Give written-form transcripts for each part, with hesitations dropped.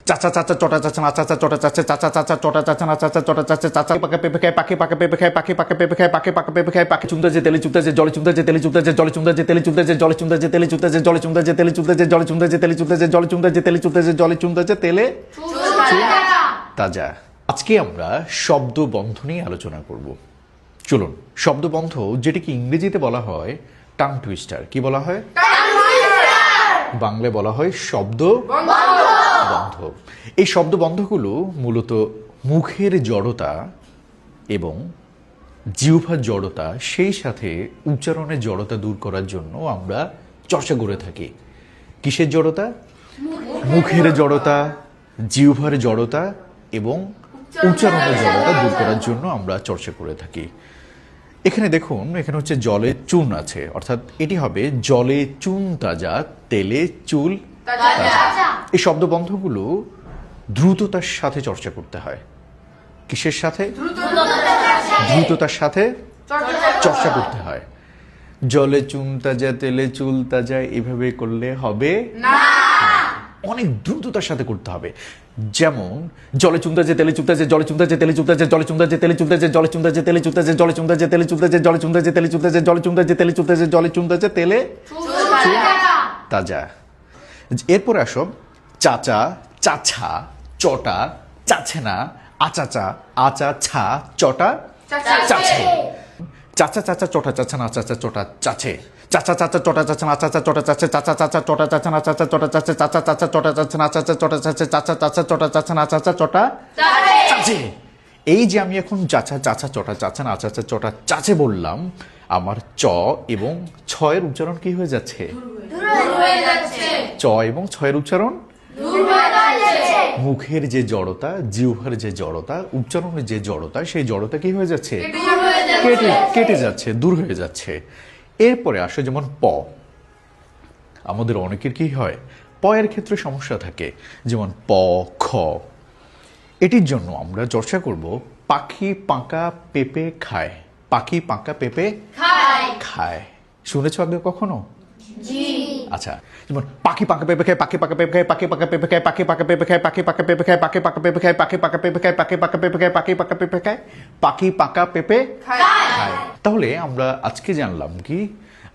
চাচা চাচা চটা চাচা না চাচা চটা চাচা চাচা চাচা চটা চাচা না চাচা চটা চাচা চাচা পাকা পেঁপে খায় পাখি পাকা পেঁপে খায় পাখি পাকা পেঁপে খায় পাখি পাকা পেঁপে খায় পাখি চুমতে যে তেলে চুমতে যে জলে চুমতে যে তেলে চুমতে যে জলে চুমতে যে তেলে চুমতে যে জলে চুমতে যে তেলে চুমতে যে জলে চুমতে যে তেলে চুমতে যে জলে চুমতে যে তেলে চুমতে যে জলে চুমতে যে তেলে চুমতে যে জলে চুমতে যে তেলে তাজা। আজকে আমরা শব্দ বন্ধ নিয়ে আলোচনা করব। চলুন, শব্দ বন্ধ যেটিকে ইংরেজিতে বলা হয় টাং টুইস্টার, কি বলা হয়? বাংলায় বলা হয় শব্দ বন্ধ। এই শব্দ বন্ধগুলো মূলত মুখের জড়তা এবং জিহ্বার জড়তা, সেই সাথে উচ্চারণের জড়তা দূর করার জন্য আমরা চর্চা করে থাকি। কিসের জড়তা? মুখের জড়তা, জিহ্বার জড়তা এবং উচ্চারণের জড়তা দূর করার জন্য আমরা চর্চা করে থাকি। এখানে দেখুন, এখানে হচ্ছে জলে চুন আছে, অর্থাৎ এটি হবে জলে চুন তাজা, তেলে চুল তাজা। এই শব্দবন্ধগুলো দ্রুততার সাথে চর্চা করতে হয়। কিসের সাথে? দ্রুততার সাথে চর্চা করতে হয়। জলে চুন তাজা, তেলে চুল তাজা এভাবে করলে হবে না, অনেক দ্রুততার সাথে করতে হবে। যেমন জলে চুমতে যে তেলে চুমতে যে জলে চুমতে যে তেলে চুমতে যে জলে চুমতে যে তেলে চুমতে যে জলে চুমতে যে তেলে চুমতে যে জলে চুমতে যে তেলে চুমতে যে জলে চুমতে যে তেলে চুমতে যে জলে চুমতে যে তেলে চুমতে যে জলে চুমতে যে তেলে তাজা। এরপরে আসো চাচা, চাছা, চটা, চাছেনা, আচাচা, আচাছা, চটা, চাছে। চাচা চাচা চটা চাচা না চাচা চটা চাছে। চাচা চাচা চটা চাচা না চাচা চটা চাচে। চাচা চাচা চটা চাচা না চাচা চটা চাচে। চাচা চাচা চটা চাচা না চাচা চটা চাচে। চাচা চাচা চটা চাচা না চাচা চটা চাচে। এই যে আমি এখন চাচা চাচা চটা চাচা না চাচা চটা চাচে বললাম, আমার চ এবং ছয়ের উচ্চারণ কি হয়ে যাচ্ছে? চ এবং ছয়ের উচ্চারণ মুখের যে জড়তা, জিহ্বার যে জড়তা, উচ্চারণের যে জড়তা, সেই জড়তা কি হয়ে যাচ্ছে? কেটে যাচ্ছে, দূর হয়ে যাচ্ছে। এরপরে আসে যেমন প। আমাদের অনেকের কি হয়, প এর ক্ষেত্রে সমস্যা থাকে, যেমন প, খ। এটির জন্য আমরা চর্চা করব পাখি পাকা পেঁপে খায়। পাখি পাকা পেঁপে খায়। শুনেছো আগে কখনো? আচ্ছা, যেমন পাখি পাকা পেঁপে খায়, পাখি পাকা পেঁপে খায়, পাখি পাকা পেঁপে খায়, পাখি পাকা পেঁপে খায়, পাখি পাকা পেঁপে খায়, পাখি পাকা পেঁপে খায়, পাখি পাকা পেঁপে খায়, পাখি পাকা পেঁপে খায়, পাখি পাকা পেঁপে খায়, পাখি পাকা পেঁপে খায়। তাহলে আমরা আজকে জানলাম কি,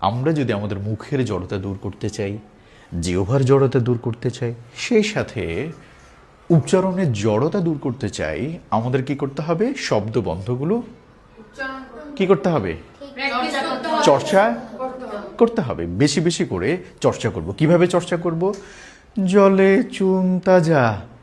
আমরা যদি আমাদের মুখের জড়তা দূর করতে চাই, জিহ্বার জড়তা দূর করতে চাই, সেই সাথে উচ্চারণের জড়তা দূর করতে চাই, আমাদের কি করতে হবে? শব্দ বন্ধগুলো কি করতে হবে? চর্চা করতে হবে। বেশি বেশি করে চর্চা করব। কিভাবে চর্চা করব? জলে চুন তাজা,